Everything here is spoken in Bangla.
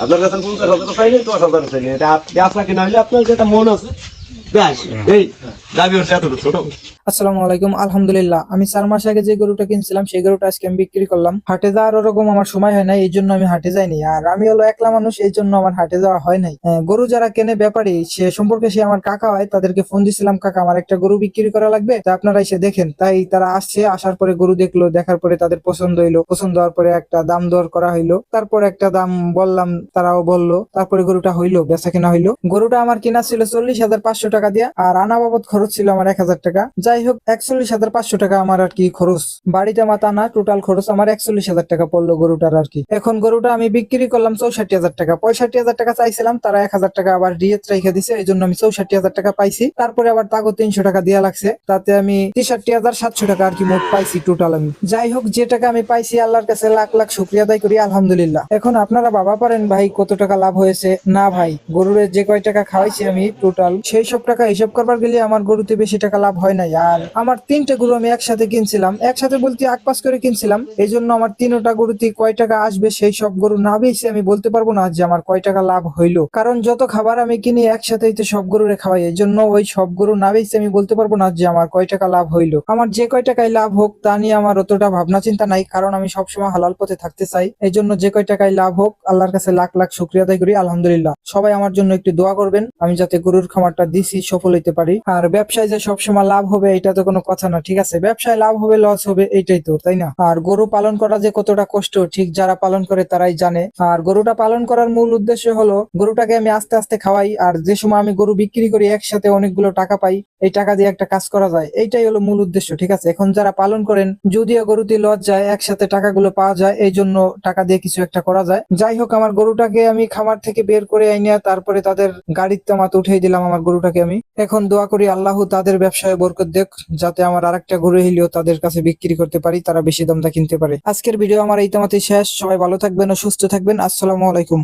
আপনার কাছে 50,000 চাইলে 10,000 চাইলে এটা আপনাকে না হলে আপনার যেটা মন আছে এই দাবি হচ্ছে এতটুকু ছোট। আসসালামু আলাইকুম। আলহামদুলিল্লাহ, আমি 4 মাস আগে যে গরুটা কিনছিলাম সেই গরুটা আজকে আমি বিক্রি করলাম। হাটে যাওয়ার ওরকম আমার সময় হয় নাই, এই জন্য আমি হাটে যাইনি। আর আমি হলো একলা মানুষ, এই জন্য আমার হাটে যাওয়া হয় নাই। গরু যারা কেনে ব্যাপারী সে সম্পর্কে সে আমার কাকা হয়, তাদেরকে ফোন দিছিলাম, কাকা আমার একটা গরু বিক্রি করা লাগবে, তা আপনারা এসে দেখেন। তাই তারা আসছে, আসার পরে গরু দেখলো, দেখার পরে তাদের পছন্দ হইলো, পছন্দ হওয়ার পরে একটা দাম দর করা হইলো, তারপর একটা দাম বললাম, তারাও বললো, তারপরে গরুটা হইলো, বেচা কেনা হইলো। গরুটা আমার কিনা ছিল 40,500 টাকা দিয়া, আর আনা বাবদ খরচ ছিল আমার 1,000 টাকা। যাই হোক, 41,500 টাকা আমার আর কি খরচ, বাড়িতে মাতা না, টোটাল খরচ আমার 41,000 টাকা পড়লো গরুটার আর কি। এখন গরুটা আমি বিক্রি করলাম 64,000 টাকা। 65,000 টাকা চাইছিলাম, তারা 1,000 টাকা আবার রিয়েত রেখে দিছে, এই জন্য আমি 64,000 টাকা পাইছি। তারপরে আবার তাগো 300 টাকা দেওয়া লাগছে, তাতে আমি 63,700 টাকা আর কি মোট পাইছি টোটাল আমি। যাই হোক, যে টাকা আমি পাইছি আল্লাহর কাছে লাখ লাখ শুকরিয়া আদায় করি, আলহামদুলিল্লাহ। এখন আপনারা ভাবা পারেন ভাই কত টাকা লাভ হয়েছে। না ভাই, গরুর যে কয় টাকা খাওয়াইছি আমি টোটাল সেই সব টাকা হিসাব করবার গেলে আমার গরুতে বেশি টাকা লাভ হয় নাই। আর আমার 3টে গরু আমি একসাথে কিনছিলাম, একসাথে বলতে 1-5 করে কিনছিলাম, এই জন্য আমার 3টা গরুতে কয় টাকা আসবে সেই সব গরু না বেশি আমি বলতে পারবো না যে আমার কয় টাকা লাভ হইলো, কারণ যত খাবার আমি কিনি একসাথেই তো সব গরুরে খাওয়াই, এই জন্য ওই সব গরু না বেশি আমি বলতে পারবো না যে আমার কয় টাকা লাভ হইলো। আমার যে কয় টাকায় লাভ হোক তা নিয়ে আমার অতটা ভাবনা চিন্তা নাই, কারণ আমি সবসময় হালাল পথে থাকতে চাই। এই জন্য যে কয় টাকায় লাভ হোক আল্লাহর কাছে লাখ লাখ শুকরিয়া আদায় করি, আলহামদুলিল্লাহ। সবাই আমার জন্য একটু দোয়া করবেন, আমি যাতে গরুর খামারটা দিছি সফল হইতে পারি। আর ব্যবসায় যে সবসময় লাভ হবে এটা তো কোনো কথা না, ঠিক আছে? ব্যবসায় লাভ হবে লস হবে এটাই তো, তাই না? আর গরু পালন করা যে কতটা কষ্ট ঠিক যারা পালন করে তারাই জানে। আর গরুটা পালন করার মূল উদ্দেশ্য হলো গরুটাকে আমি আস্তে আস্তে খাওয়াই, আর যে সময় আমি গরু বিক্রি করি একসাথে অনেকগুলো টাকা পাই, এই টাকা দিয়ে একটা কাজ করা যায়, এইটাই হলো মূল উদ্দেশ্য, ঠিক আছে? এখন যারা পালন করেন যদিও গরুতে লস যায়, একসাথে টাকাগুলো পাওয়া যায়, এই জন্য টাকা দিয়ে কিছু একটা করা যায়। যাই হোক, আমার গরুটাকে আমি খামার থেকে বের করে আইনিয়া তারপরে তাদের গাড়ির তামাতে উঠিয়ে দিলাম আমার গরুটাকে আমি। এখন দোয়া করি আল্লাহ তাদের ব্যবসায় বরকত দেখ, যাতে আমার আরেকটা গরু হইলেও তাদের কাছে বিক্রি করতে পারি, তারা বেশি দামটা কিনতে পারে। আজকের ভিডিও আমার এই তামাতে শেষ। সবাই ভালো থাকবেন ও সুস্থ থাকবেন। আসসালামু আলাইকুম।